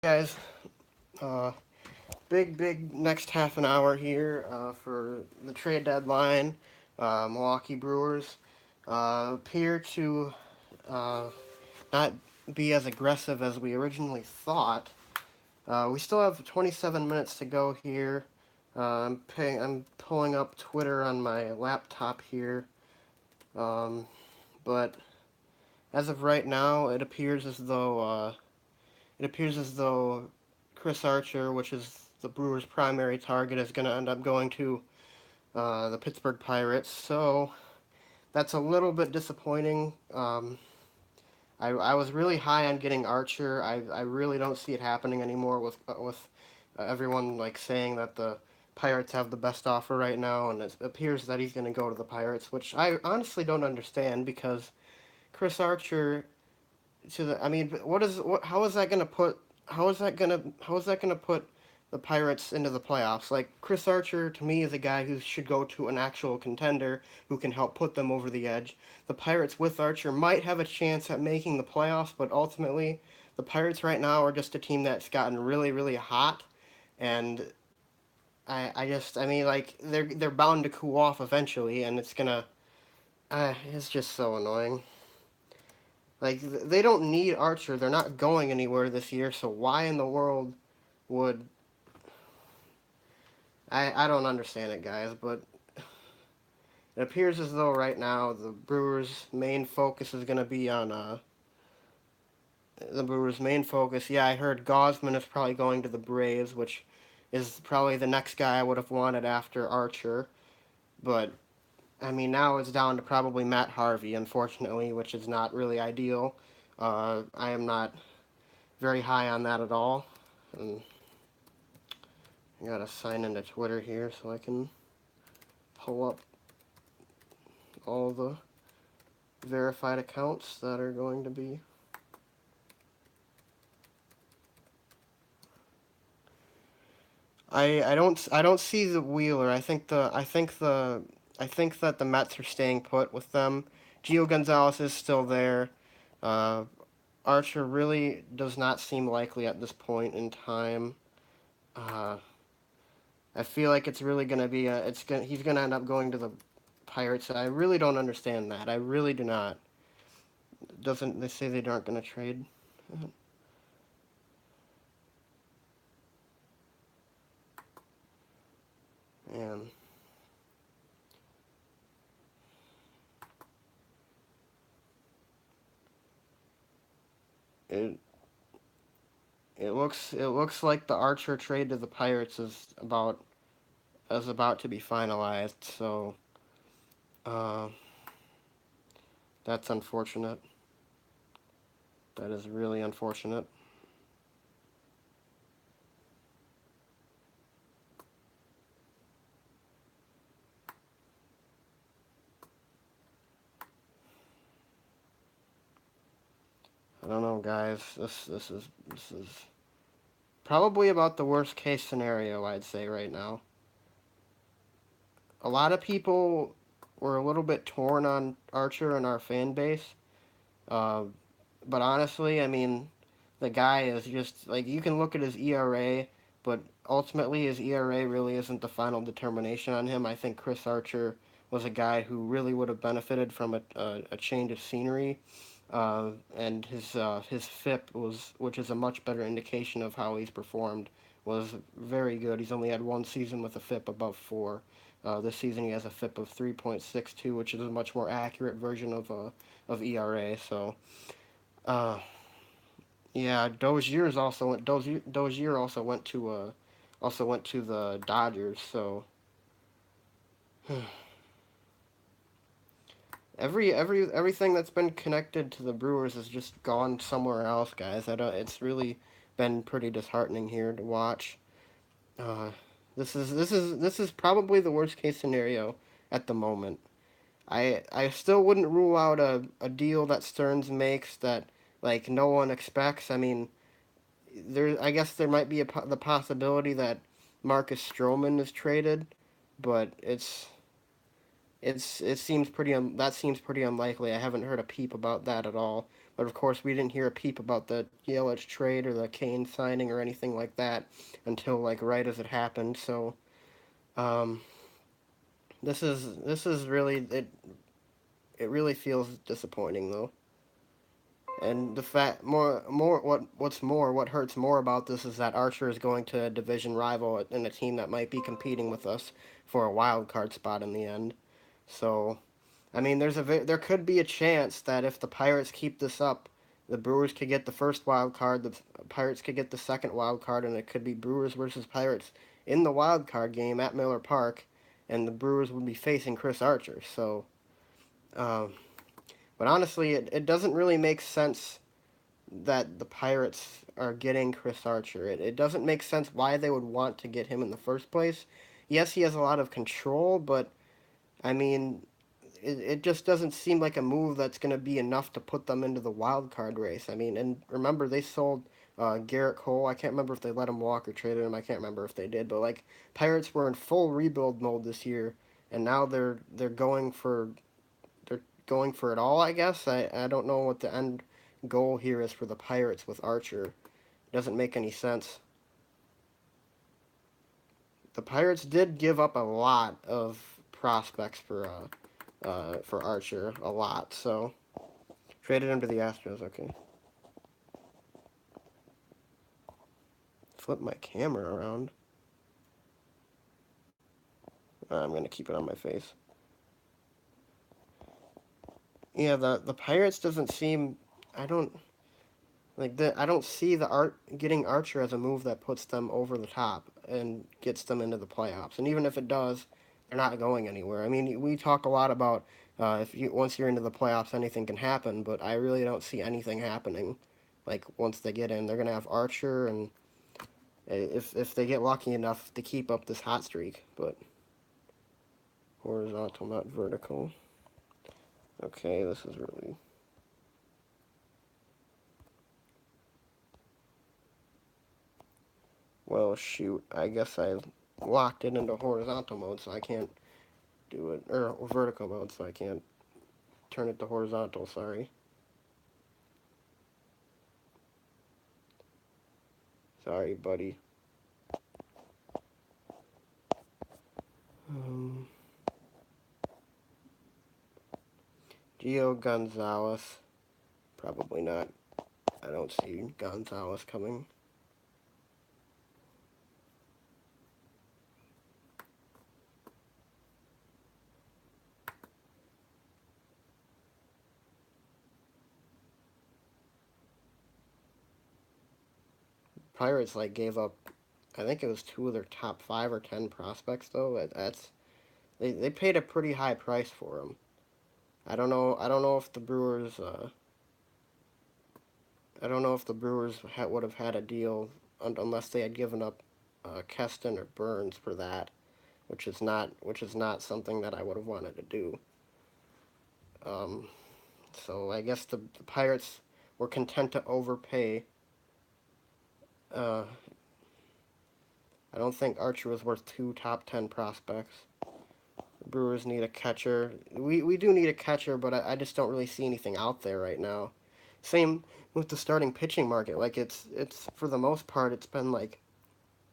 Guys, uh, big next half an hour here for the trade deadline. Milwaukee Brewers appear to uh, not be as aggressive as we originally thought. We still have 27 minutes to go here. I'm pulling up Twitter on my laptop here, um, but as of right now, it appears as though Chris Archer, which is the Brewers' primary target, is going to end up going to the Pittsburgh Pirates. So that's a little bit disappointing. I was really high on getting Archer. I really don't see it happening anymore with everyone like saying that the Pirates have the best offer right now, and it appears that he's going to go to the Pirates, which I honestly don't understand because Chris Archer to the. I mean, what? How is that going to put? How is that gonna put the Pirates into the playoffs? Like Chris Archer to me is a guy who should go to an actual contender who can help put them over the edge. The Pirates with Archer might have a chance at making the playoffs, but ultimately, the Pirates right now are just a team that's gotten really hot, and I mean like they're bound to cool off eventually, and it's just so annoying. Like they don't need Archer. They're not going anywhere this year. So why in the world would I don't understand it, guys. But it appears as though right now the Brewers' main focus is going to be on the Brewers' main focus. Yeah, I heard Gosman is probably going to the Braves, which is probably the next guy I would have wanted after Archer. But I mean, now it's down to probably Matt Harvey, unfortunately, which is not really ideal. I am not very high on that at all. And I gotta sign into Twitter here so I can pull up all the verified accounts that are going to be. I don't see the Wheeler. I think that the Mets are staying put with them. Gio Gonzalez is still there. Uh, Archer really does not seem likely at this point in time. Uh, I feel like it's really gonna be he's gonna end up going to the Pirates. I really don't understand that. I really do not. Doesn't they say they aren't gonna trade? And it it looks like the Archer trade to the Pirates is about to be finalized. So uh, that's unfortunate. That is really unfortunate. I don't know, guys. This is probably about the worst case scenario I'd say right now. A lot of people were a little bit torn on Archer and our fan base. Uh, but honestly, I mean, the guy is just like you can look at his ERA, but ultimately his ERA really isn't the final determination on him. I think Chris Archer was a guy who really would have benefited from a change of scenery, and his FIP was, which is a much better indication of how he's performed, was very good. He's only had one season with a FIP above 4. This season he has a FIP of 3.62, which is a much more accurate version of ERA. So uh, yeah, Dozier also went to the Dodgers. So everything that's been connected to the Brewers has just gone somewhere else, guys. I don't. It's really been pretty disheartening here to watch. Uh, this is probably the worst case scenario at the moment. I still wouldn't rule out a deal that Stearns makes that like no one expects. I mean, I guess there might be the possibility that Marcus Stroman is traded, but it seems pretty that seems pretty unlikely. I haven't heard a peep about that at all. But of course, we didn't hear a peep about the Yelich trade or the Kane signing or anything like that until like right as it happened. So um, this is really it really feels disappointing though. And the fact what hurts more about this is that Archer is going to a division rival in a team that might be competing with us for a wild card spot in the end. So, I mean, there could be a chance that if the Pirates keep this up, the Brewers could get the first wild card, the Pirates could get the second wild card, and it could be Brewers versus Pirates in the wild card game at Miller Park, and the Brewers would be facing Chris Archer. So, um, but honestly, it doesn't really make sense that the Pirates are getting Chris Archer. It doesn't make sense why they would want to get him in the first place. Yes, he has a lot of control, but I mean, it just doesn't seem like a move that's going to be enough to put them into the wild card race. I mean, and remember they sold Garrett Cole. I can't remember if they let him walk or traded him. I can't remember if they did, but like Pirates were in full rebuild mode this year, and now they're going for it all. I guess I don't know what the end goal here is for the Pirates with Archer. It doesn't make any sense. The Pirates did give up a lot of prospects for Archer, a lot. So traded him to the Astros. Okay, flip my camera around. I'm gonna keep it on my face. Yeah, the Pirates doesn't seem. I don't I don't see the art getting Archer as a move that puts them over the top and gets them into the playoffs. And even if it does, they're not going anywhere. I mean, we talk a lot about if you once you're into the playoffs, anything can happen, but I really don't see anything happening. Like once they get in, they're gonna have Archer, and if they get lucky enough to keep up this hot streak, but horizontal, not vertical. Okay, this is really well. Shoot, I guess I locked it into horizontal mode, so I can't do it, or vertical mode, so I can't turn it to horizontal. Sorry, sorry, buddy. Um, Gio Gonzalez, probably not. I don't see Gonzalez coming. Pirates like gave up. I think it was two of their top 5 or 10 prospects though. That's they paid a pretty high price for him. I don't know. I don't know if the Brewers. I don't know if the Brewers would have had a deal unless they had given up Keston or Burns for that, which is not something that I would have wanted to do. Um, so I guess the Pirates were content to overpay. Uh, I don't think Archer was worth 2 top 10 prospects. The Brewers need a catcher. We do need a catcher, but I just don't really see anything out there right now. Same with the starting pitching market. Like it's for the most part it's been like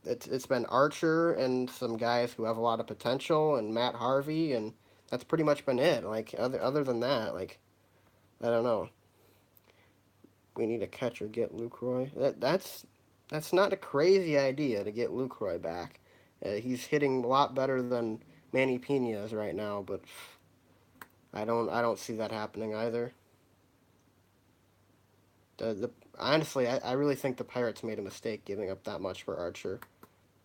it's been Archer and some guys who have a lot of potential and Matt Harvey, and that's pretty much been it. Like other than that, like I don't know. We need a catcher. Get Lucroy. That's not a crazy idea to get Lucroy back. He's hitting a lot better than Manny Pena is right now, but I don't see that happening either. The honestly, I really think the Pirates made a mistake giving up that much for Archer,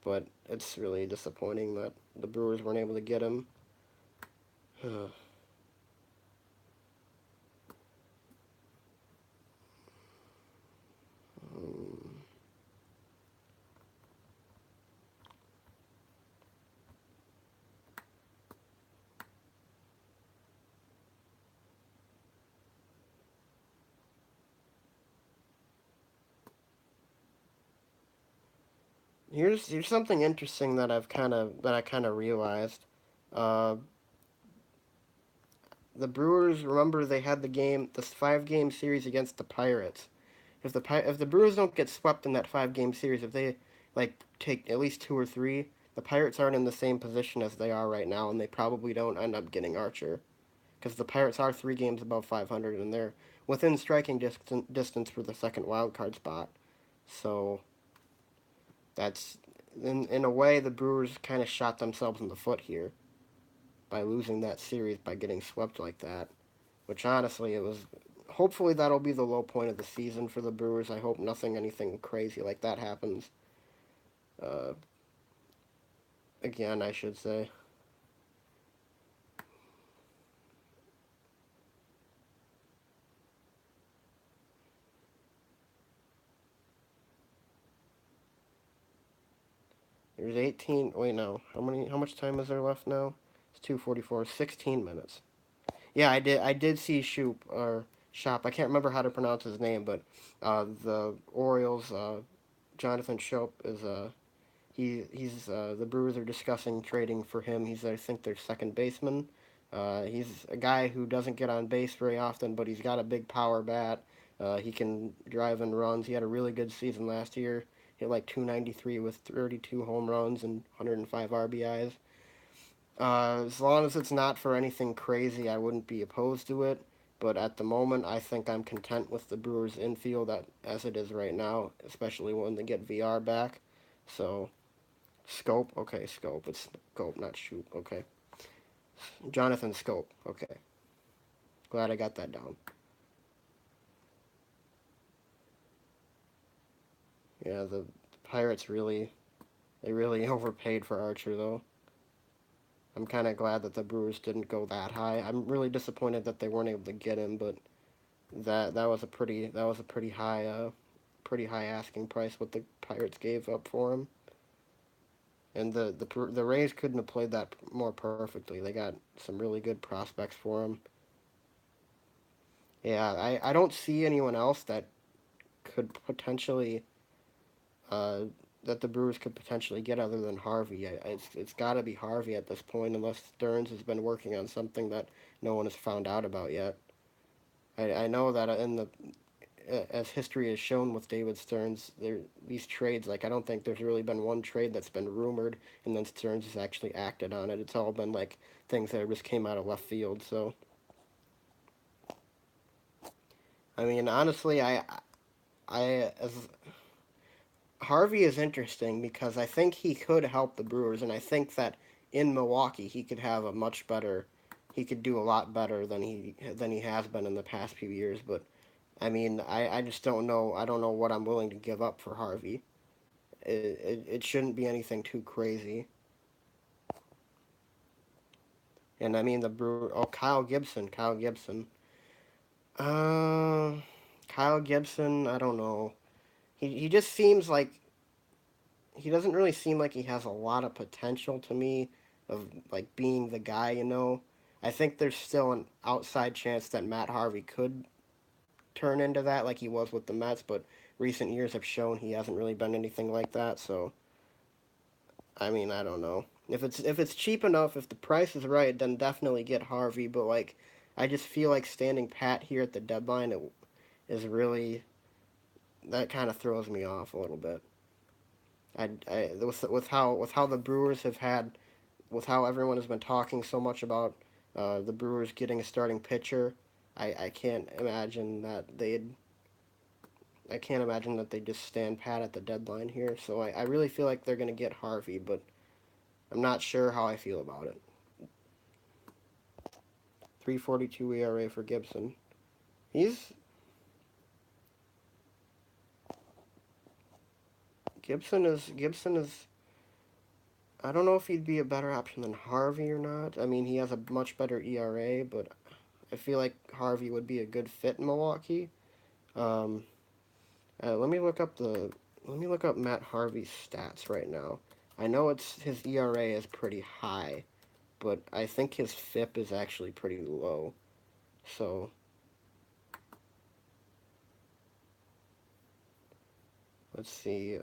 but it's really disappointing that the Brewers weren't able to get him. Here's something interesting that I kind of realized. Uh, the Brewers, remember they had this 5 game series against the Pirates. If the Brewers don't get swept in that 5 game series, if they like take at least 2 or 3, the Pirates aren't in the same position as they are right now, and they probably don't end up getting Archer because the Pirates are 3 games above 500 and they're within striking distance for the second wild card spot. So that's in a way the Brewers kind of shot themselves in the foot here by losing that series by getting swept like that. Which honestly, it was. Hopefully that'll be the low point of the season for the Brewers. I hope anything crazy like that happens. Uh, Again, I should say. There's 18. Wait, no. How much time is there left now? It's 2:44. 16 minutes. Yeah, I did see Shoop or Shop. I can't remember how to pronounce his name, but the Orioles. Jonathan Shope is the Brewers are discussing trading for him. He's I think their second baseman. He's a guy who doesn't get on base very often, but he's got a big power bat. He can drive in runs. He had a really good season last year. Hit like 293 with 32 home runs and 105 RBIs. As long as it's not for anything crazy, I wouldn't be opposed to it. But at the moment, I think I'm content with the Brewers infield as it is right now, especially when they get VR back. So Scope, okay, Scope. It's Scope, not Shoot. Okay, Jonathan Scope. Okay, glad I got that down. Yeah, the Pirates really overpaid for Archer though. I'm kind of glad that the Brewers didn't go that high. I'm really disappointed that they weren't able to get him, but that was a pretty high asking price what the Pirates gave up for him. And the Rays couldn't have played that more perfectly. They got some really good prospects for him. Yeah, I don't see anyone else could potentially uh, that the Brewers could potentially get other than Harvey. It's got to be Harvey at this point, unless Stearns has been working on something that no one has found out about yet. I know that as history has shown with David Stearns, these trades, like I don't think there's really been one trade that's been rumored and then Stearns has actually acted on it. It's all been like things that just came out of left field. So I mean, honestly, I as Harvey is interesting because I think he could help the Brewers, and I think that in Milwaukee he could have a much better, he could do a lot better than he has been in the past few years. But I mean, I just don't know. I don't know what I'm willing to give up for Harvey. It shouldn't be anything too crazy. And I mean the Brewer. Oh, Kyle Gibson. Kyle Gibson. Uh, Kyle Gibson. I don't know. He just seems like he doesn't really seem like he has a lot of potential to me of like being the guy. I think there's still an outside chance that Matt Harvey could turn into that like he was with the Mets, but recent years have shown he hasn't really been anything like that. So I mean, I don't know. If it's cheap enough, if the price is right, then definitely get Harvey. But like, I just feel like standing pat here at the deadline is really that kind of throws me off a little bit. With how the Brewers have had with how everyone has been talking so much about the Brewers getting a starting pitcher, I can't imagine that they'd I can't imagine that they just stand pat at the deadline here. So I really feel like they're gonna get Harvey, but I'm not sure how I feel about it. 3.42 ERA for Gibson. He's Gibson is. I don't know if he'd be a better option than Harvey or not. I mean, he has a much better ERA, but I feel like Harvey would be a good fit in Milwaukee. Um, let me look up Matt Harvey's stats right now. I know it's his ERA is pretty high, but I think his FIP is actually pretty low. So let's see.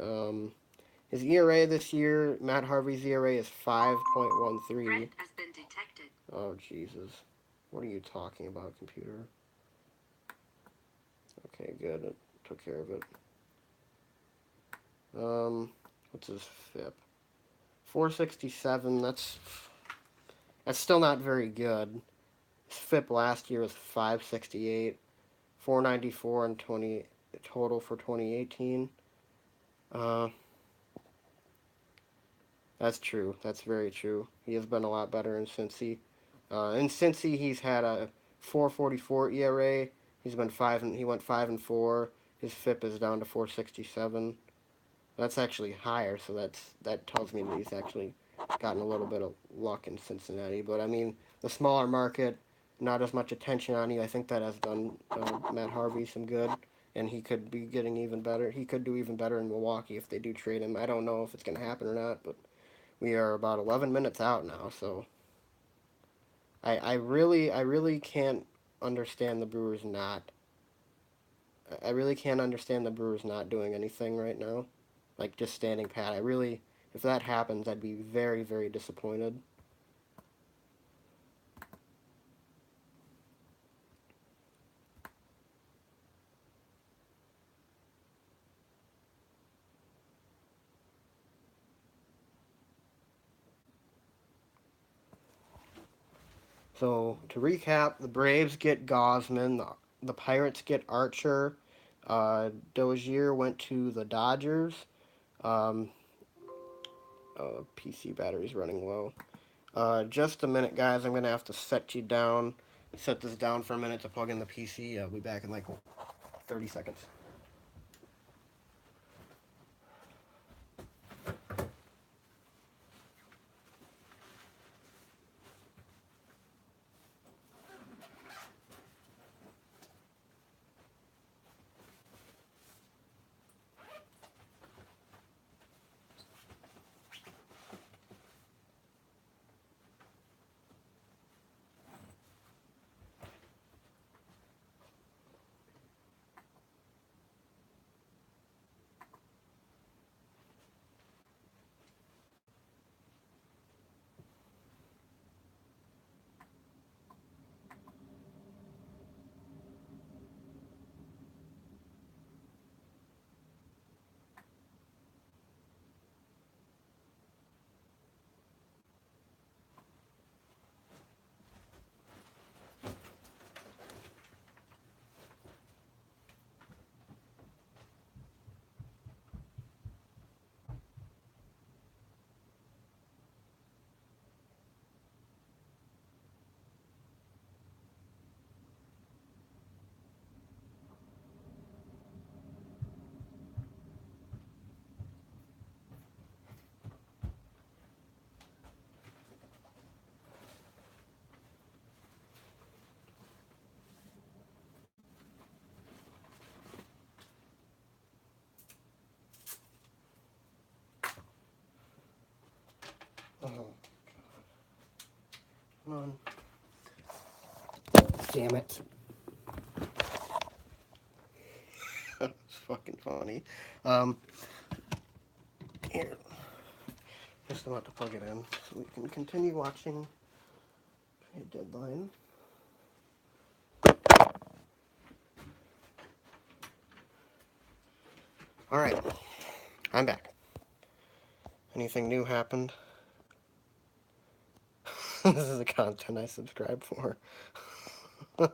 His ERA this year, Matt Harvey's ERA is 5.13. Oh Jesus. What are you talking about, computer? Okay, good. It took care of it. What's his FIP? 467. That's still not very good. His FIP last year was 568. 494 and 20 total for 2018. Uh, that's true. That's very true. He has been a lot better in Cincy. In Cincy, he's had a 4.44 ERA. He went 5-4. His FIP is down to 4.67. That's actually higher, so that tells me that he's actually gotten a little bit of luck in Cincinnati. But I mean, the smaller market, not as much attention on you. I think that has done Matt Harvey some good, and he could be getting even better. He could do even better in Milwaukee if they do trade him. I don't know if it's going to happen or not, but we are about 11 minutes out now, so I really can't understand the Brewers not. I really can't understand the Brewers not doing anything right now, like just standing pat. If that happens, I'd be very, very disappointed. So to recap, the Braves get Gosman, the Pirates get Archer, Dozier went to the Dodgers. Um, PC battery's running low. Just a minute, guys. I'm gonna have to set this down for a minute to plug in the PC. I'll be back in like 30 seconds. Oh, come on. Damn it. It's fucking funny. Um, Here, just about to plug it in so we can continue watching a deadline. All right, I'm back. Anything new happened? This is the content I subscribe for. All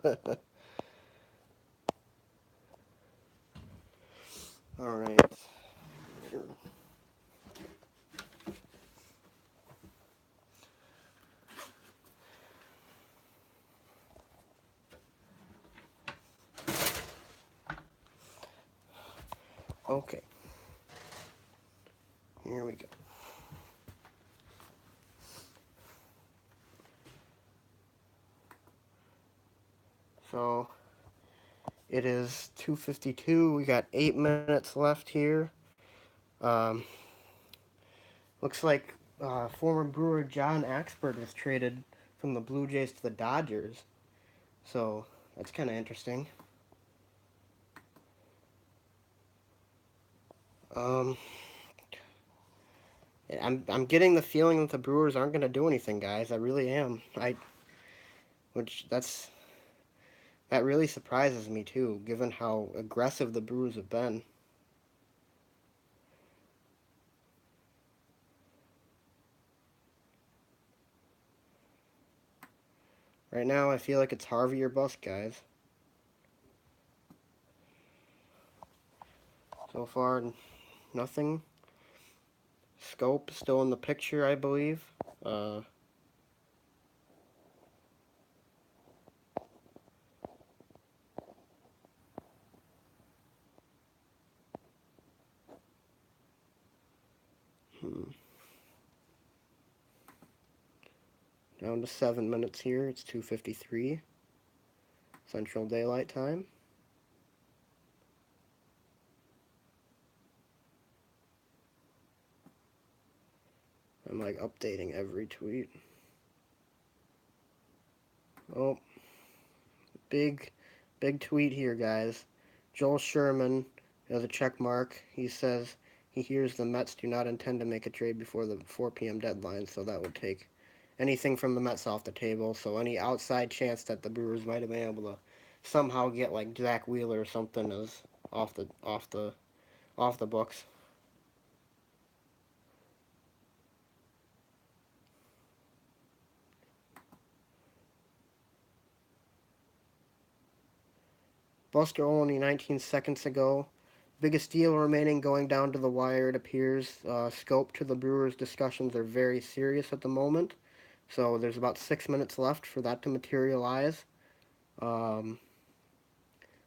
right. Okay. Here we go. So it is 2:52. We got 8 minutes left here. Um, Looks like former Brewer John Axford was traded from the Blue Jays to the Dodgers. So that's kind of interesting. Um, I'm getting the feeling that the Brewers aren't going to do anything, guys. I really am. which that really surprises me too, given how aggressive the Brewers have been. Right now, I feel like it's Harvey or bust, guys. So far, nothing. Scope still in the picture, I believe. Uh, hmm. Down to 7 minutes here. It's 2:53 Central Daylight Time. I'm like updating every tweet. Oh, big, big tweet here, guys. Joel Sherman has a check mark. He says he hears the Mets do not intend to make a trade before the 4 p.m. deadline, so that would take anything from the Mets off the table. So any outside chance that the Brewers might have been able to somehow get like Zach Wheeler or something is off the books. Buster Olney 19 seconds ago. Biggest deal remaining going down to the wire, it appears. Scope to the Brewers discussions are very serious at the moment. So there's about 6 minutes left for that to materialize. Um,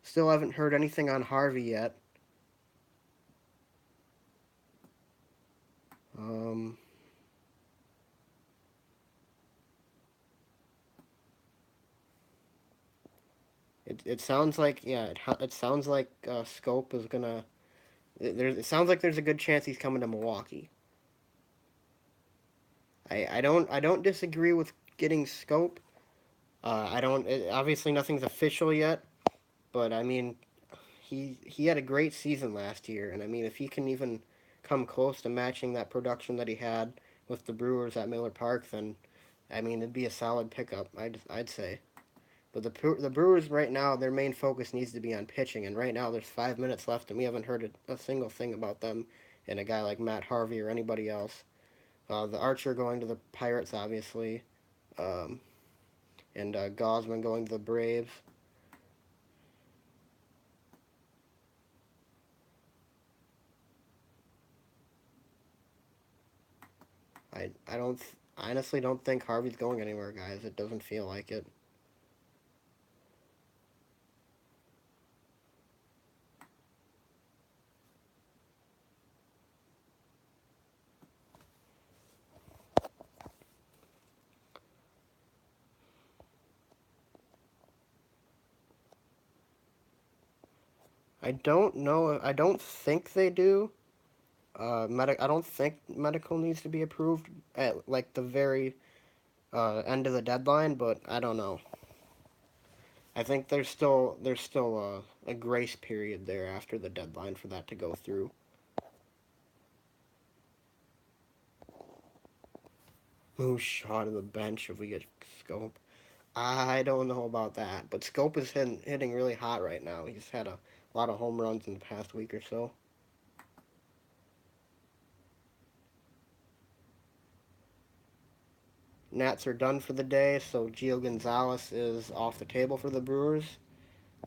Still haven't heard anything on Harvey yet. Um, it sounds like, yeah, it sounds like Scope is gonna. It sounds like there's a good chance he's coming to Milwaukee. I don't disagree with getting Scope. I don't. Obviously, nothing's official yet, but I mean, he had a great season last year, and I mean, if he can even come close to matching that production that he had with the Brewers at Miller Park, then I mean, it'd be a solid pickup. I'd say. But the Brewers right now, their main focus needs to be on pitching, and right now there's 5 minutes left, and we haven't heard a single thing about them and a guy like Matt Harvey or anybody else. The Archer going to the Pirates, obviously, um, and Gosman going to the Braves. I don't honestly don't think Harvey's going anywhere, guys. It doesn't feel like it. I don't know. I don't think they do. I don't think medical needs to be approved at like the very end of the deadline, but I don't know. I think there's still a grace period there after the deadline for that to go through. Move Shaw to the bench if we get Scope. I don't know about that, but Scope is hitting really hot right now. He's had a lot of home runs in the past week or so. Nats are done for the day, so Gio Gonzalez is off the table for the Brewers.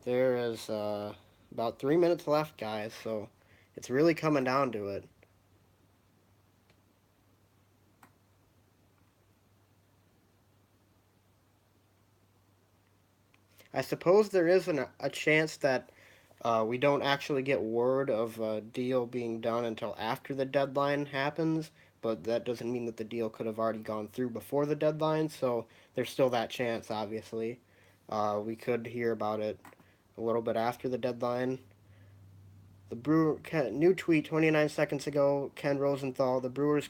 There is about 3 minutes left, guys, so it's really coming down to it. I suppose there is a chance that we don't actually get word of a deal being done until after the deadline happens, but that doesn't mean that the deal could have already gone through before the deadline, so there's still that chance, obviously. We could hear about it a little bit after the deadline. The new tweet 29 seconds ago. Ken Rosenthal. The Brewers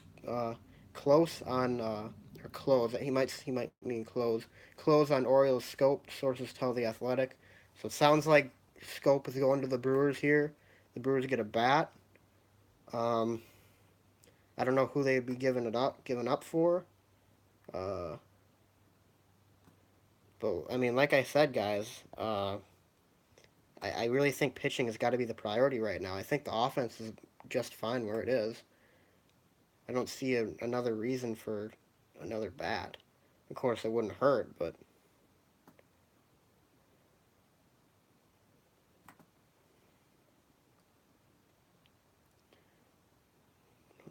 close on or close. He might mean close on Orioles Scope. Sources tell the Athletic. So it sounds like Scope is going to the Brewers here. The Brewers get a bat. Um, I don't know who they'd be giving up for. Uh, But I mean, like I said, guys, I really think pitching has got to be the priority right now. I think the offense is just fine where it is. I don't see another reason for another bat. Of course, it wouldn't hurt, but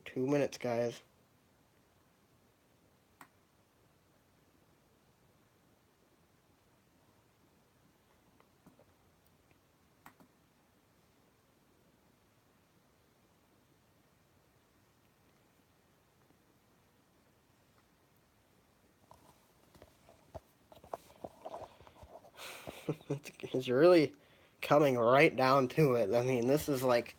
2 minutes, guys. It's really coming right down to it. I mean, this is like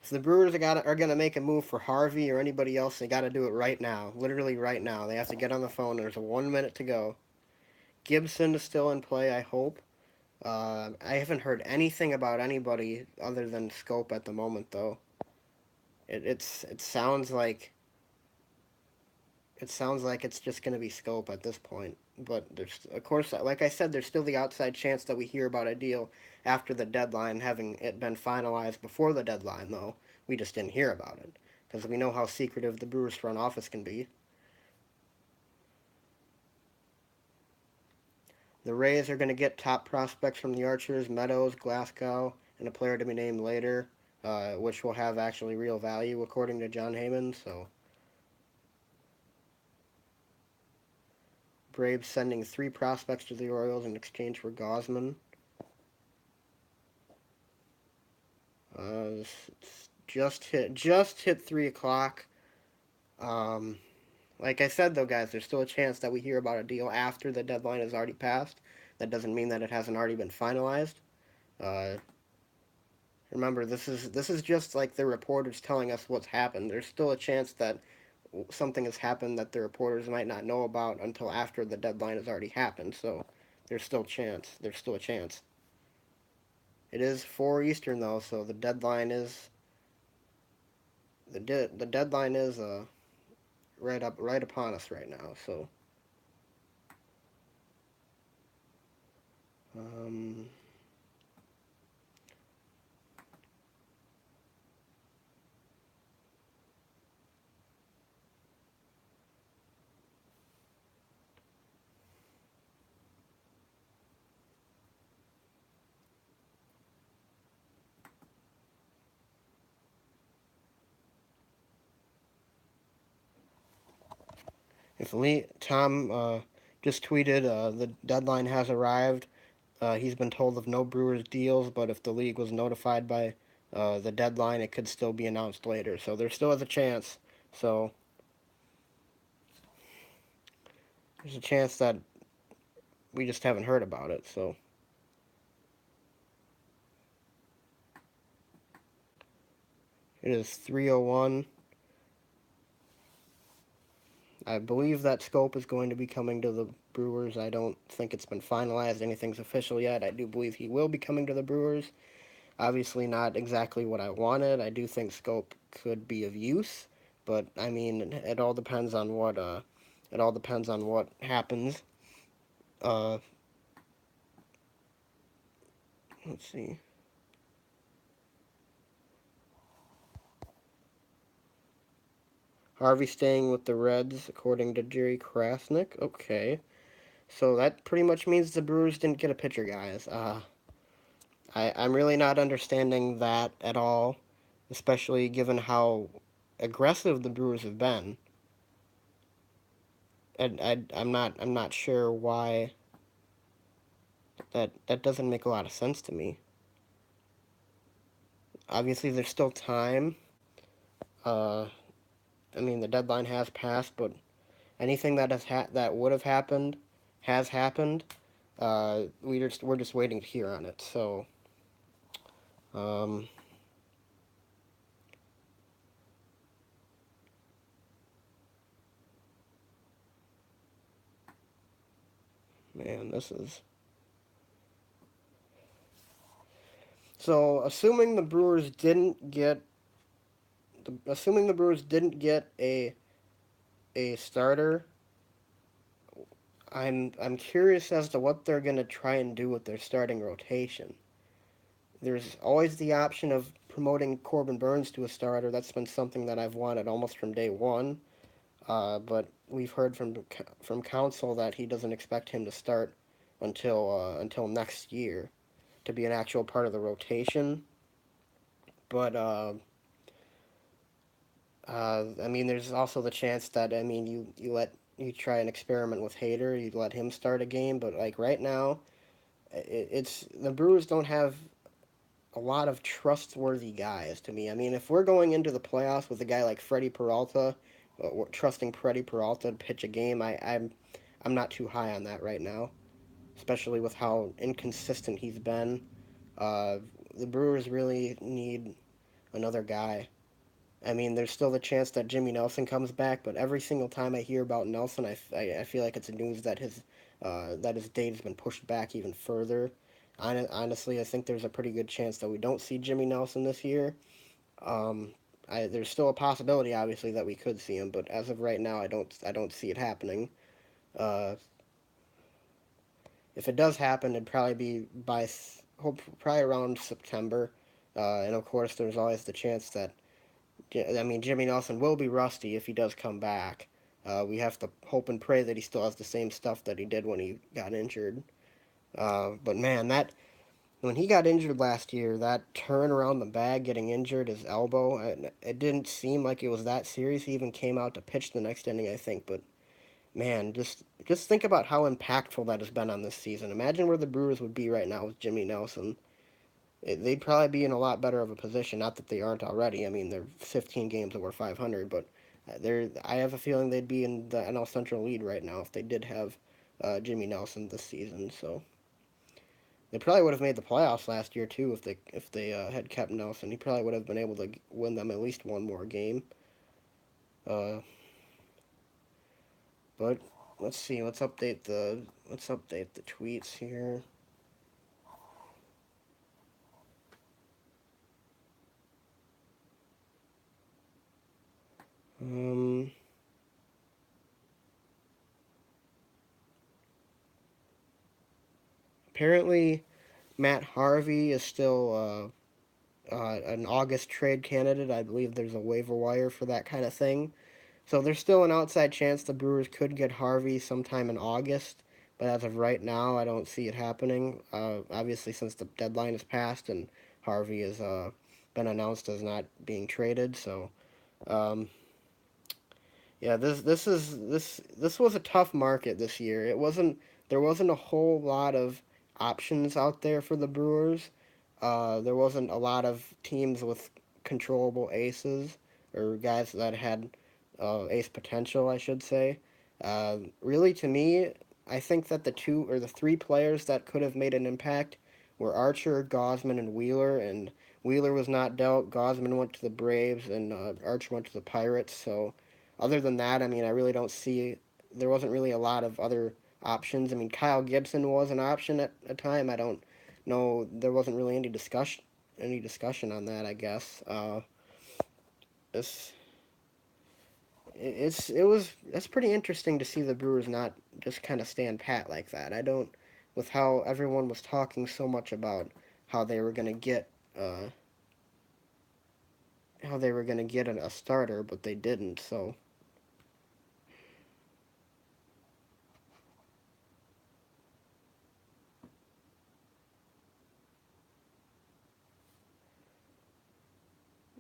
if the Brewers are gonna make a move for Harvey or anybody else, they got to do it right now. Literally right now. They have to get on the phone. There's a 1 minute to go. Gibson is still in play. I hope. I haven't heard anything about anybody other than Scope at the moment, though. It sounds like it's just gonna be Scope at this point. But there's, of course, like I said, there's still the outside chance that we hear about a deal after the deadline, having it been finalized before the deadline. Though we just didn't hear about it because we know how secretive the Brewers front office can be. The Rays are going to get top prospects from the Archers, Meadows, Glasgow, and a player to be named later, which will have actually real value according to John Heyman. So Braves sending 3 prospects to the Orioles in exchange for Gosman. It's just hit 3 o'clock. Um, like I said, though, guys, there's still a chance that we hear about a deal after the deadline has already passed. That doesn't mean that it hasn't already been finalized. Uh, Remember, this is just like the reporters telling us what's happened. There's still a chance that something has happened that the reporters might not know about until after the deadline has already happened. So there's still chance. There's still a chance. It is 4 Eastern though, so the deadline is right upon us right now. So um, if Lee Tom just tweeted the deadline has arrived. He's been told of no Brewers deals, but if the league was notified by the deadline, it could still be announced later. So there still is a chance. So there's a chance that we just haven't heard about it. So it is 3:01. I believe that Scope is going to be coming to the Brewers. I don't think it's been finalized. Anything's official yet. I do believe he will be coming to the Brewers. Obviously, not exactly what I wanted. I do think Scope could be of use, but I mean, it all depends on what happens. Uh, let's see. Harvey staying with the Reds, according to Jerry Krasnick. Okay, so that pretty much means the Brewers didn't get a pitcher, guys. I'm really not understanding that at all, especially given how aggressive the Brewers have been. I'm not sure why that doesn't make a lot of sense to me. Obviously, there's still time. Uh, I mean, the deadline has passed, but anything that would have happened has happened. We're just waiting to hear on it. So, um, man, this is so. Assuming the Brewers didn't get a starter, I'm curious as to what they're gonna try and do with their starting rotation. There's always the option of promoting Corbin Burns to a starter. That's been something that I've wanted almost from day one. But we've heard from Council that he doesn't expect him to start until next year to be an actual part of the rotation. But I mean, there's also the chance that I mean you try an experiment with Hader, you let him start a game. But like right now, it's the Brewers don't have a lot of trustworthy guys to me. I mean, if we're going into the playoffs with a guy like Freddie Peralta, trusting Freddie Peralta to pitch a game, I'm not too high on that right now, especially with how inconsistent he's been. Uh, the Brewers really need another guy. I mean, there's still the chance that Jimmy Nelson comes back, but every single time I hear about Nelson, I feel like it's news that his date has been pushed back even further. Honestly, I think there's a pretty good chance that we don't see Jimmy Nelson this year. Um, there's still a possibility, obviously, that we could see him, but as of right now, I don't see it happening. Uh, if it does happen, it'd probably be probably around September. And of course, there's always the chance that I mean, Jimmy Nelson will be rusty if he does come back. We have to hope and pray that he still has the same stuff that he did when he got injured. But man, that when he got injured last year, that turn around the bag, getting injured, his elbow, it didn't seem like it was that serious. He even came out to pitch the next inning, I think. But man, just think about how impactful that has been on this season. Imagine where the Brewers would be right now with Jimmy Nelson. They'd probably be in a lot better of a position. Not that they aren't already. I mean, they're 15 games over 500, but they're. I have a feeling they'd be in the NL Central lead right now if they did have Jimmy Nelson this season. So they probably would have made the playoffs last year too if they had kept Nelson. He probably would have been able to win them at least one more game. Uh, but let's see. Let's update the tweets here. Um, apparently Matt Harvey is still an August trade candidate. I believe there's a waiver wire for that kind of thing. So there's still an outside chance the Brewers could get Harvey sometime in August. But as of right now, I don't see it happening. Obviously, since the deadline has passed and Harvey has been announced as not being traded. So um, yeah, this was a tough market this year. There wasn't a whole lot of options out there for the Brewers. There wasn't a lot of teams with controllable aces or guys that had ace potential, I should say. Really, to me, I think that the two or the three players that could have made an impact were Archer, Gosman, and Wheeler. And Wheeler was not dealt. Gosman went to the Braves, and Archer went to the Pirates. So other than that, I mean, I really don't see. There wasn't really a lot of other options. I mean, Kyle Gibson was an option at a time. I don't know. There wasn't really any discussion on that. I guess. It's it's pretty interesting to see the Brewers not just kind of stand pat like that. I don't, with how everyone was talking so much about how they were gonna get uh how they were gonna get a starter, but they didn't. So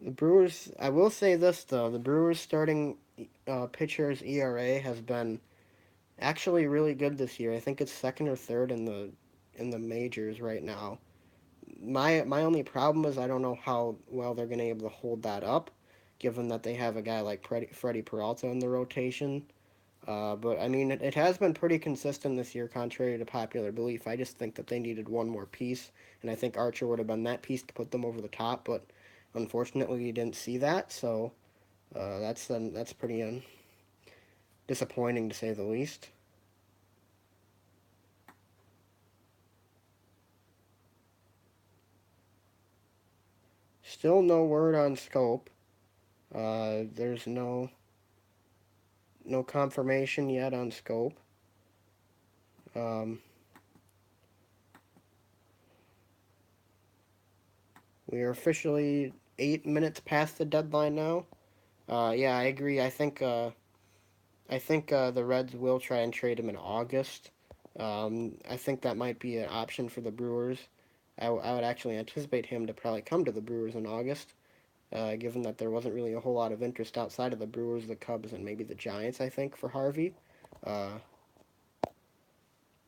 the Brewers, I will say this though, the Brewers starting pitcher's ERA has been actually really good this year. I think it's second or third in the majors right now. My only problem is I don't know how well they're gonna be able to hold that up, given that they have a guy like Freddie Peralta in the rotation. But I mean, it has been pretty consistent this year, contrary to popular belief. I just think that they needed one more piece, and I think Archer would have been that piece to put them over the top. But unfortunately, you didn't see that, so that's pretty disappointing to say the least. Still no word on scope. There's no confirmation yet on scope. Um, we are officially 8 minutes past the deadline now. Yeah, I agree. I think the Reds will try and trade him in August. I think that might be an option for the Brewers. I would actually anticipate him to probably come to the Brewers in August, given that there wasn't really a whole lot of interest outside of the Brewers, the Cubs, and maybe the Giants, I think, for Harvey. Uh,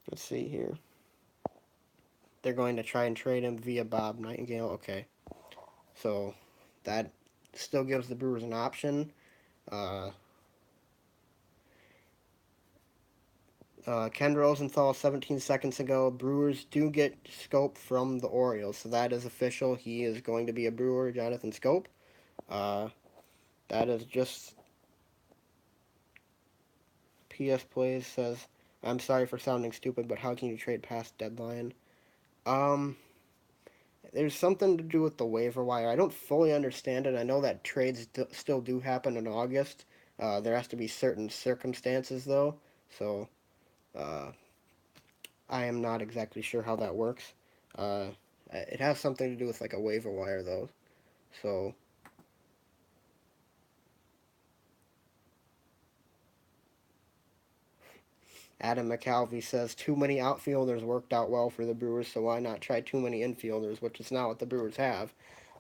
let's see here. They're going to try and trade him via Bob Nightingale. Okay. So that still gives the Brewers an option. Uh, Ken Rosenthal, 17 seconds ago. Brewers do get Scope from the Orioles, so that is official. He is going to be a Brewer, Jonathan Scope. Uh, that is just PS Plays says, I'm sorry for sounding stupid, but how can you trade past deadline? Um, there's something to do with the waiver wire. I don't fully understand it. I know that trades still do happen in August. There has to be certain circumstances, though, so uh, I am not exactly sure how that works. Uh, it has something to do with like a waiver wire though. So Adam McAlvey says too many outfielders worked out well for the Brewers, so why not try too many infielders, which is not what the Brewers have.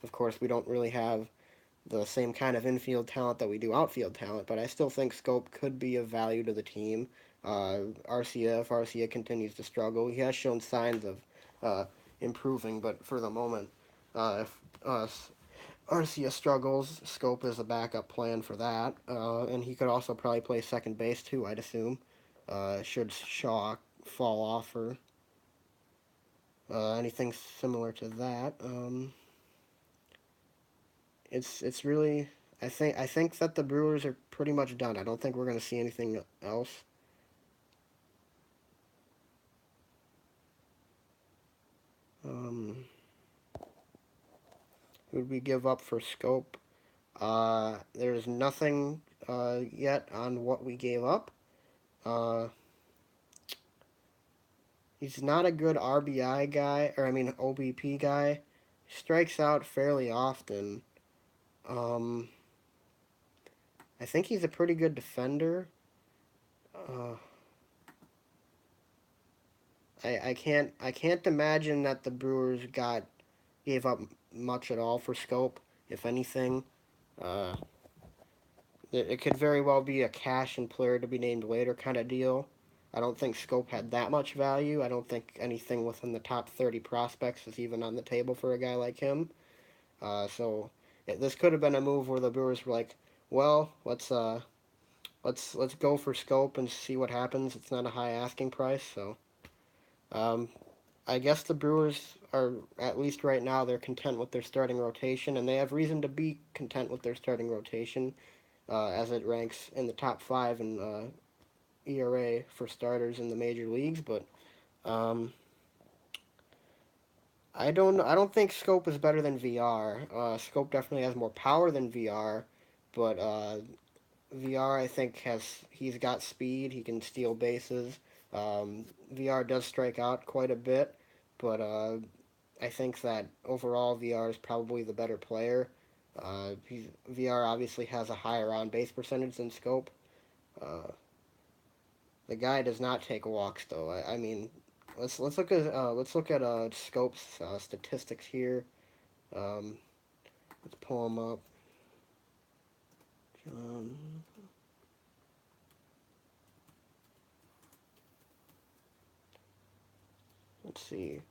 Of course, we don't really have the same kind of infield talent that we do outfield talent, but I still think Scope could be of value to the team. If Arcia continues to struggle, he has shown signs of uh, improving, but for the moment, if Arcia struggles, Scope is a backup plan for that, and he could also probably play second base too, I'd assume. Should Shaw fall off or anything similar to that. It's really I think that the Brewers are pretty much done. I don't think we're going to see anything else. Um, who would we give up for Scope? There's nothing yet on what we gave up. Uh, he's not a good RBI guy, or I mean OBP guy. Strikes out fairly often. Um, I think he's a pretty good defender. Uh, I can't imagine that the Brewers gave up much at all for Scope. If anything, uh, it could very well be a cash and player to be named later kind of deal. I don't think Scope had that much value. I don't think anything within the top 30 prospects is even on the table for a guy like him. This could have been a move where the Brewers were like, well, let's go for Scope and see what happens. It's not a high asking price, so um, I guess the Brewers are, at least right now, they're content with their starting rotation, and they have reason to be content with their starting rotation, as it ranks in the top five in ERA for starters in the major leagues. But um, I don't think Scope is better than VR. Scope definitely has more power than VR, but VR I think he's got speed. He can steal bases. VR does strike out quite a bit, but I think that overall VR is probably the better player. VR obviously has a higher on base percentage than Scope. Uh, the guy does not take walks though. I mean, let's look at Scope's statistics here. Um, let's pull him up. Um, let's see.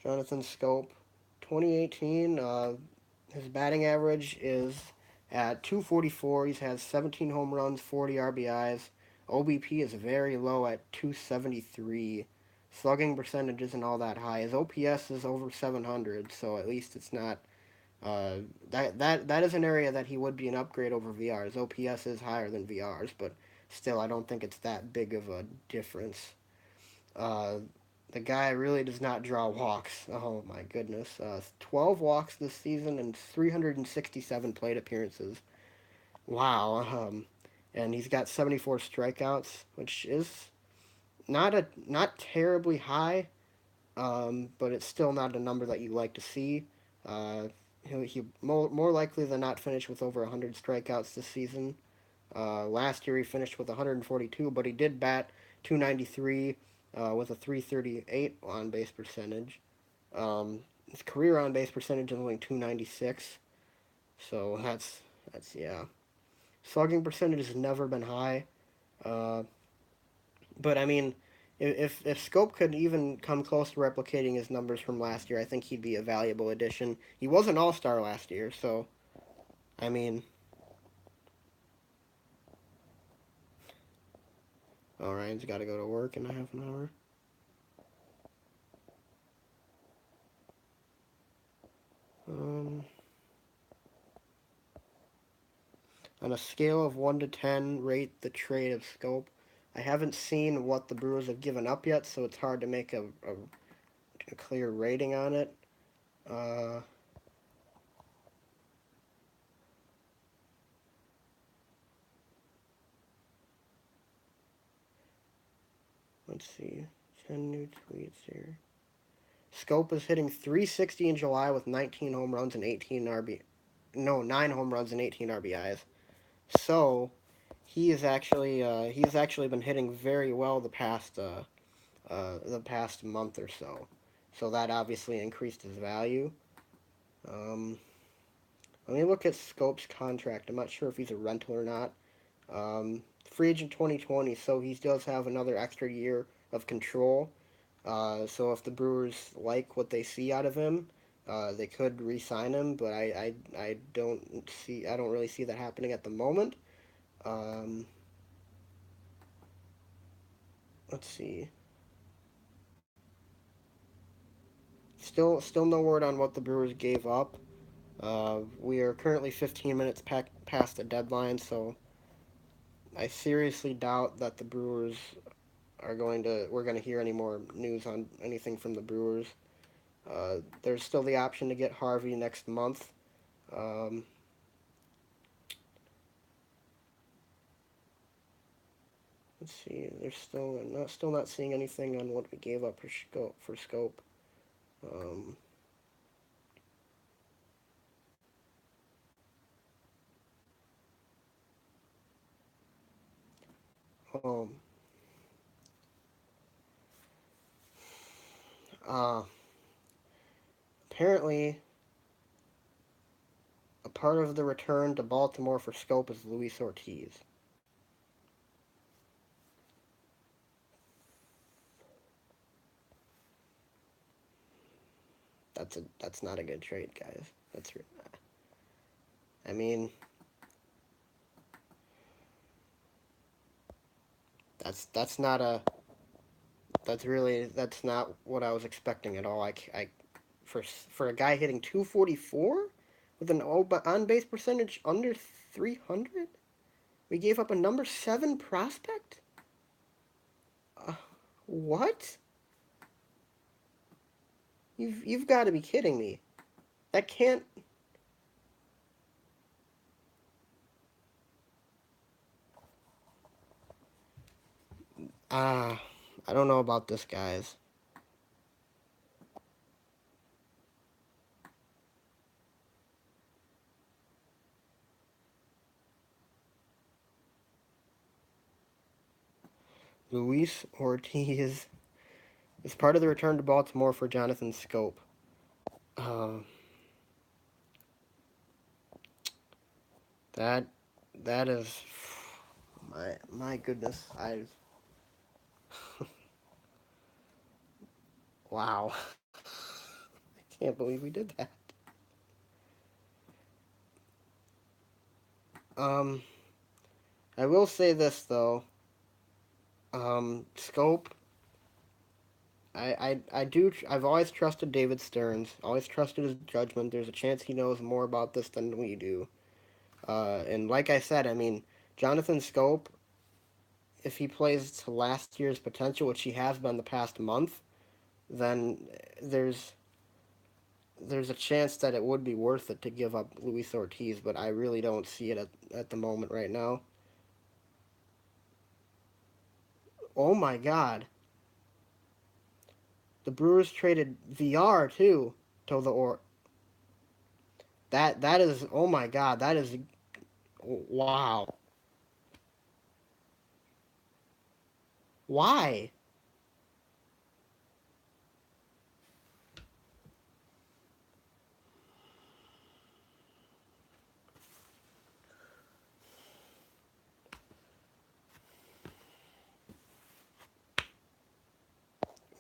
Jonathan Scope, 2018. His batting average is at 244. He's had 17 home runs, 40 RBIs. OBP is very low at 273. Slugging percentage isn't all that high. His OPS is over 700, so at least it's not. That is an area that he would be an upgrade over VR. His OPS is higher than VR's, but still, I don't think it's that big of a difference. Uh, the guy really does not draw walks. Oh my goodness. 12 walks this season and 367 plate appearances. Wow. And he's got 74 strikeouts, which is not terribly high, but it's still not a number that you like to see. Uh, he more likely than not finish with over 100 strikeouts this season. Last year he finished with 142, but he did bat 293 with a 338 on base percentage. His career on base percentage is only 296, so that's yeah. Slugging percentage has never been high, uh, but I mean, if Scope could even come close to replicating his numbers from last year, I think he'd be a valuable addition. He was an All Star last year, so I mean, all right, he's got to go to work in a half an hour. Um, on a scale of 1 to 10, rate the trade of Scope. I haven't seen what the Brewers have given up yet, so it's hard to make a clear rating on it. Uh, let's see. 10 new tweets here. Scope is hitting 360 in July with 19 home runs and 18 RB. No, 9 home runs and 18 RBIs. So, he's actually been hitting very well the past month or so. So that obviously increased his value. Um, Let me look at Scope's contract. I'm not sure if he's a rental or not. Free agent 2020, so he does have another extra year of control. So if the Brewers like what they see out of him, they could re-sign him, but I don't really see that happening at the moment. Um, let's see. Still no word on what the Brewers gave up. We are currently 15 minutes past the deadline, so I seriously doubt that the Brewers we're going to hear any more news on anything from the Brewers. There's still the option to get Harvey next month. Um, let's see. There's still not seeing anything on what we gave up for Scope. Um, um, uh, Apparently, a part of the return to Baltimore for Scope is Luis Ortiz. That's not a good trade, guys. I mean, that's not a that's not what I was expecting at all. For a guy hitting 244 with an on base percentage under 300, we gave up a number 7 prospect. Uh, what? You've got to be kidding me. That can't. Ah, I don't know about this, guys. Luis Ortiz is part of the return to Baltimore for Jonathan Scope. Uh, that that is my goodness. I Wow. I can't believe we did that. Um, I will say this though. Scope. I've always trusted David Stearns. Always trusted his judgment. There's a chance he knows more about this than we do. And like I said, I mean, Jonathan Scope, if he plays to last year's potential, which he has been the past month, then there's there's a chance that it would be worth it to give up Luis Ortiz, but I really don't see it at the moment right now. Oh my God. The Brewers traded VR too to the or that is, oh my god, that is, wow. Why?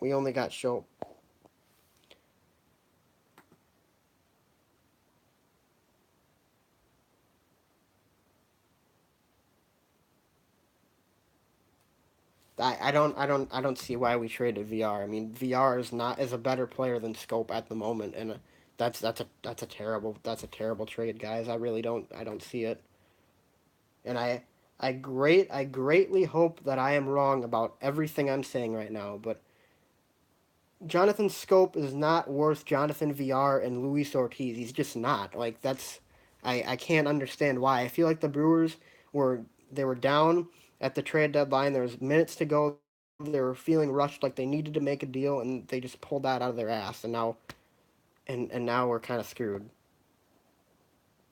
We only got show. I don't see why we traded VR. I mean, VR is a better player than Scope at the moment, and that's a terrible trade, guys. I don't see it, and I greatly hope that I am wrong about everything I'm saying right now. But Jonathan Scope is not worth Jonathan VR and Luis Ortiz. He's just not. Like that's I can't understand why. I feel like the Brewers were they were down at the trade deadline. There was minutes to go. They were feeling rushed, like they needed to make a deal, and they just pulled that out of their ass. And now we're kind of screwed.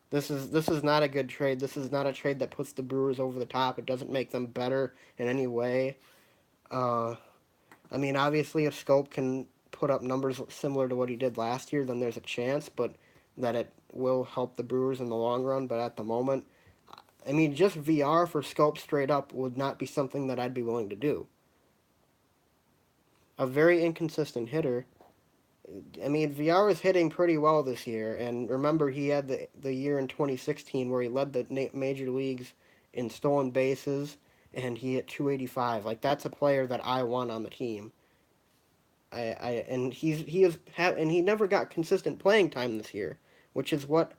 This is not a good trade. This is not a trade that puts the Brewers over the top. It doesn't make them better in any way. Uh, I mean, obviously, if Scope can put up numbers similar to what he did last year, then there's a chance, but that it will help the Brewers in the long run. But at the moment, I mean, just VR for Scope straight up would not be something that I'd be willing to do. A very inconsistent hitter. I mean, VR was hitting pretty well this year, and remember he had the year in 2016 where he led the major leagues in stolen bases, and he hit 285. Like that's a player that I want on the team. And and he never got consistent playing time this year, which is what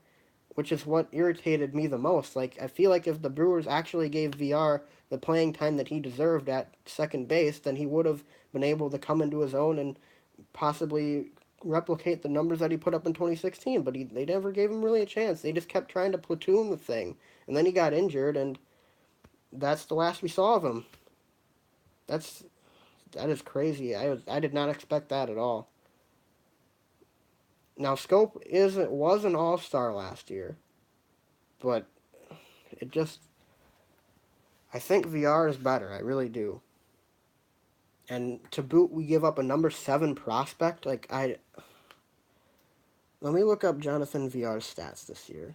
irritated me the most. Like I feel like if the Brewers actually gave VR the playing time that he deserved at second base, then he would have been able to come into his own and possibly replicate the numbers that he put up in 2016. But they never gave him really a chance. They just kept trying to platoon the thing, and then he got injured, and that's the last we saw of him. That's that is crazy. I did not expect that at all. Now Scope isn't was an all star last year, but it just I think VR is better. I really do. And to boot, we give up a number 7 prospect. Like I let me look up Jonathan VR's stats this year.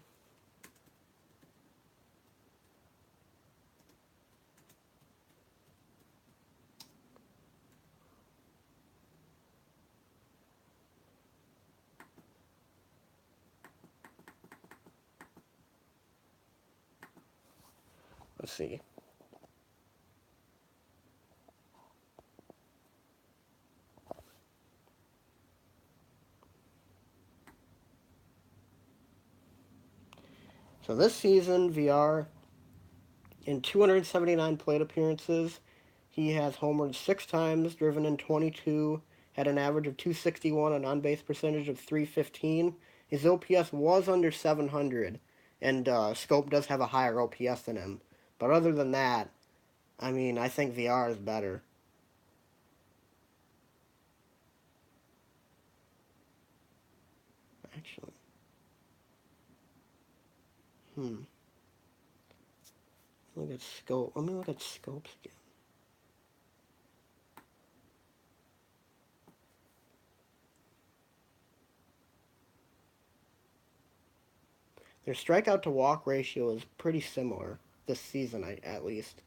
Let's see. So this season, VR in 279 plate appearances, he has homered 6 times, driven in 22, had an average of 261, an on base percentage of 315. His OPS was under 700, and Scope does have a higher OPS than him. But other than that, I mean, I think VR is better. Actually, hmm. Look at Scope. Let me look at Scopes again. Their strikeout to walk ratio is pretty similar this season, at least.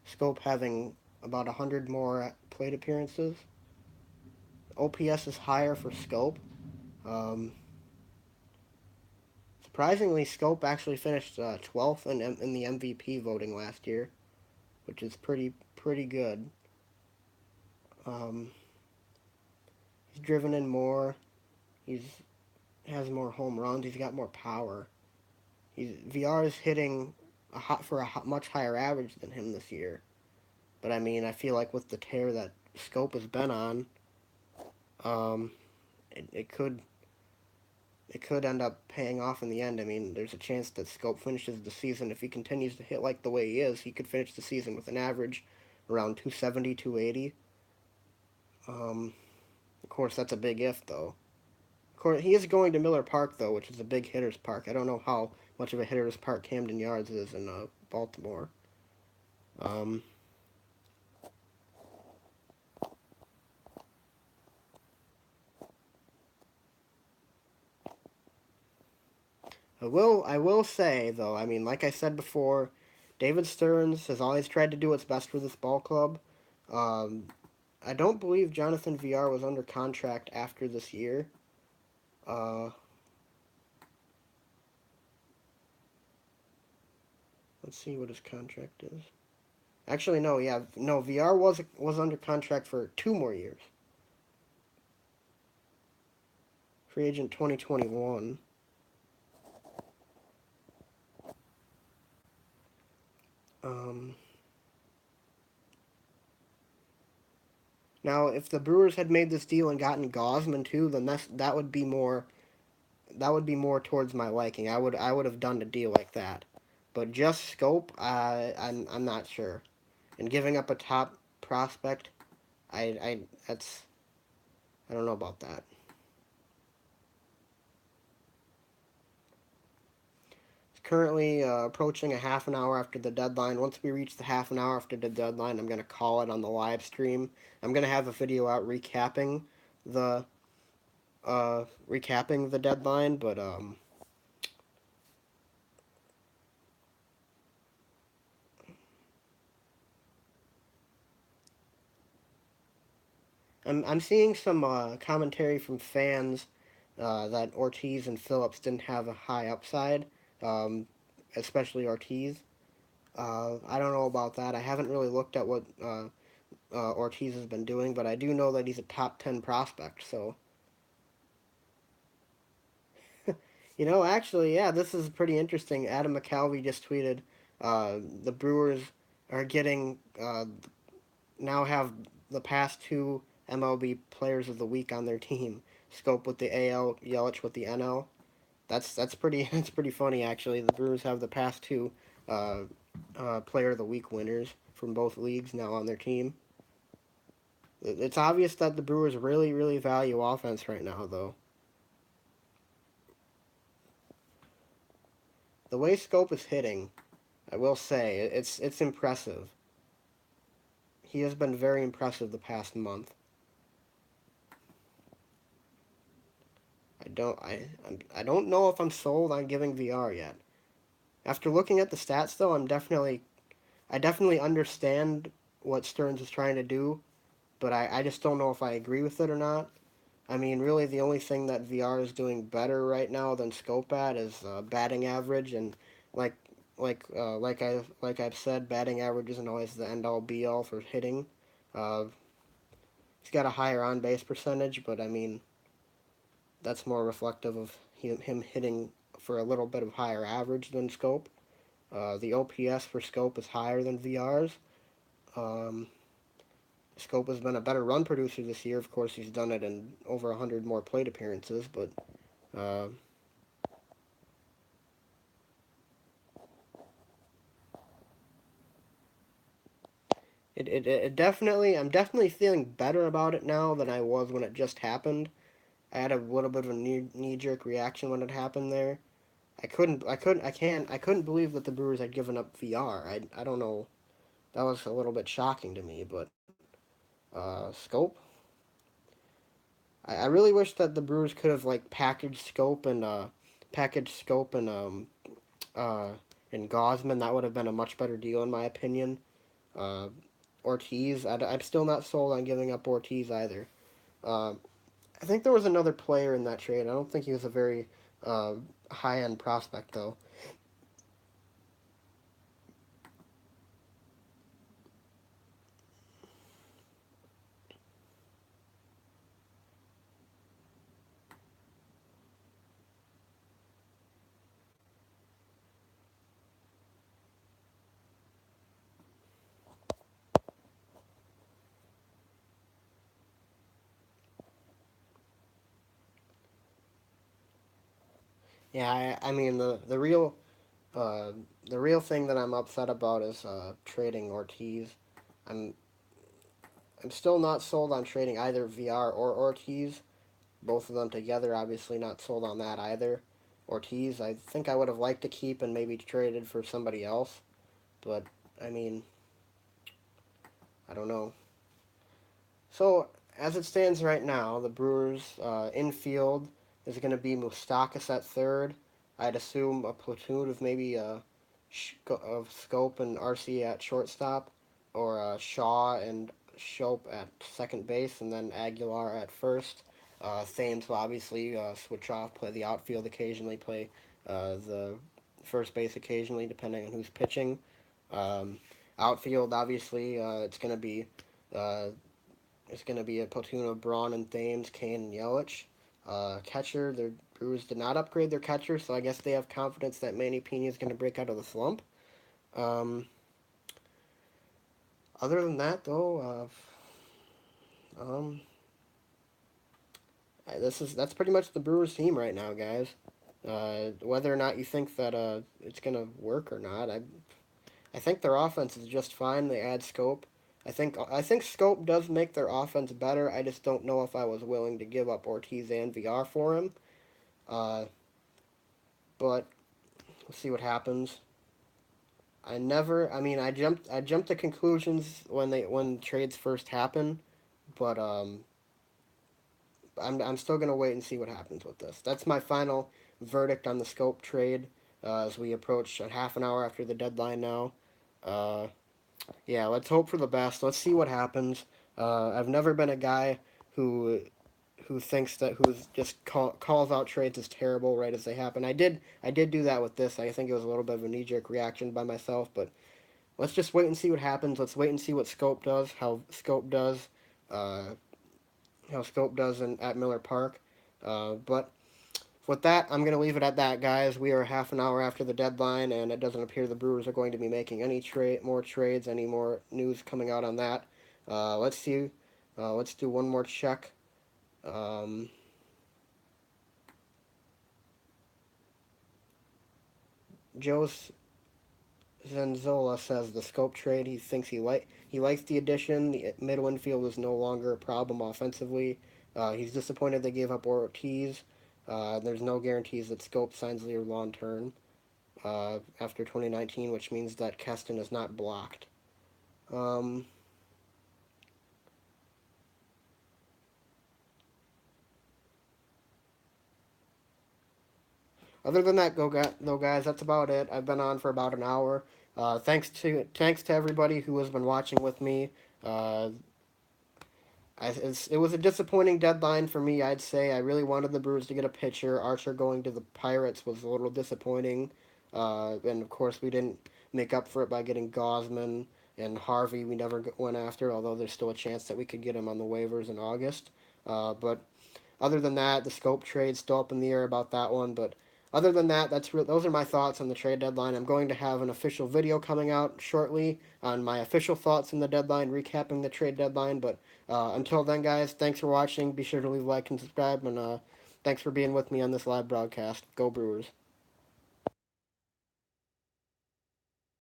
Scope having about 100 more plate appearances. OPS is higher for Scope. Um, Surprisingly, Scope actually finished 12th in the MVP voting last year, which is pretty good. Um, he's driven in more. He's has more home runs. He's got more power. VR is hitting for a much higher average than him this year. But I mean, I feel like with the tear that Scope has been on, um, it, it could it could end up paying off in the end. I mean, there's a chance that Scope finishes the season if he continues to hit like the way he is. He could finish the season with an average around 270, 280. Um, course, that's a big if, though. Of course, he is going to Miller Park, though, which is a big hitter's park. I don't know how much of a hitter's park Camden Yards is in Baltimore. Um, I will say though, I mean, like I said before, David Stearns has always tried to do what's best for this ball club. Um, I don't believe Jonathan VR was under contract after this year. Uh, let's see what his contract is. Actually, no, yeah, no. VR was under contract for 2 more years. Free agent 2021. Um, Now, if the Brewers had made this deal and gotten Gosman too, then that would be more towards my liking. I would have done a deal like that. But just scope, I'm not sure. And giving up a top prospect, I that's I don't know about that. It's currently approaching a half an hour after the deadline. Once we reach the half an hour after the deadline, I'm gonna call it on the live stream. I'm gonna have a video out the recapping the deadline, but I'm seeing some commentary from fans that Ortiz and Phillips didn't have a high upside, um, especially Ortiz. I don't know about that. I haven't really looked at what Ortiz has been doing, but I do know that he's a top 10 prospect. So, actually, yeah, this is pretty interesting. Adam McCalvy just tweeted the Brewers are getting now have the past two MLB Players of the Week on their team. Scope with the AL, Yelich with the NL. That's pretty that's pretty funny actually. The Brewers have the past two uh, Player of the Week winners from both leagues now on their team. It's obvious that the Brewers really value offense right now, though. The way Scope is hitting, I will say it's impressive. He has been very impressive the past month. I don't know if I'm sold on giving VR yet. After looking at the stats, though, I definitely understand what Stearns is trying to do, but I just don't know if I agree with it or not. I mean, really, the only thing that VR is doing better right now than Scope at is batting average, and like like I've said, batting average isn't always the end all be all for hitting. Uh, he's got a higher on base percentage, but I mean that's more reflective of him hitting for a little bit of higher average than Scope. The OPS for Scope is higher than VR's. Um, Scope has been a better run producer this year. Of course, he's done it in over 100 more plate appearances, but uh, it definitely, I'm definitely feeling better about it now than I was when it just happened. I had a little bit of a knee jerk reaction when it happened there. I couldn't believe that the Brewers had given up VR. I don't know. That was a little bit shocking to me, but Scope. I really wish that the Brewers could have like packaged Scope uh, and Gosman. That would have been a much better deal in my opinion. Uh, Ortiz, I'm still not sold on giving up Ortiz either. Uh, I think there was another player in that trade. I don't think he was a very uh, high end prospect though. Yeah, I mean uh, the real thing that I'm upset about is trading Ortiz. I'm I'm still not sold on trading either VR or Ortiz. Both of them together, obviously not sold on that either. Ortiz, I think I would have liked to keep and maybe traded for somebody else, but I mean, I don't know. So as it stands right now, the Brewers infield is going to be Moustakas at third. I'd assume a platoon of maybe of Scope and RC at shortstop, or Shaw and Shope at second base, and then Aguilar at first. Thames will obviously switch off, play the outfield occasionally, play the first base occasionally, depending on who's pitching. Um, Outfield, obviously, uh, it's going to be a platoon of Braun and Thames, Kane, and Yelich. Catcher, the Brewers did not upgrade their catcher, so I guess they have confidence that Manny Pena is going to break out of the slump. Um, Other than that, though, um, that's pretty much the Brewers team right now, guys. Whether or not you think that it's gonna work or not, I think their offense is just fine. They add Scope. I think Scope does make their offense better. I just don't know if I was willing to give up Ortiz and VR for him. Uh, but we'll see what happens. I never. I mean, I jumped to conclusions when trades first happen, but I'm still gonna wait and see what happens with this. That's my final verdict on the Scope trade. As we approach a half an hour after the deadline now. Uh, yeah, let's hope for the best. Let's see what happens. I've never been a guy who who's just calls out trades as terrible right as they happen. I did do that with this. I think it was a little bit of a knee jerk reaction by myself, but let's just wait and see what happens. Let's wait and see what uh, Scope does at Miller Park. But with that, I'm going to leave it at that, guys. We are half an hour after the deadline, and it doesn't appear the Brewers are going to be making any more trades, any more news coming out on that. Let's see. Let's do one more check. Um, Joe Zenzola says the Scope trade. He thinks he likes the addition. The middle infield is no longer a problem offensively. He's disappointed they gave up Ortiz. There's no guarantees that Scope signs Lear long term after 2019, which means that Keston is not blocked. Um, Other than that, though, guys, that's about it. I've been on for about an hour. Thanks to everybody who has been watching with me. Uh, it was a disappointing deadline for me, I'd say. I really wanted the Brewers to get a pitcher. Archer going to the Pirates was a little disappointing. And of course, we didn't make up for it by getting Gosman and Harvey. We never went after, although there's still a chance that we could get him on the waivers in August. But other than that, the Scope trade still up in the air about that one. But other than that, those are my thoughts on the trade deadline. I'm going to have an official video coming out shortly on my official thoughts on the deadline, recapping the trade deadline. But until then, guys, thanks for watching. Be sure to leave a like and subscribe, and thanks for being with me on this live broadcast. Go Brewers!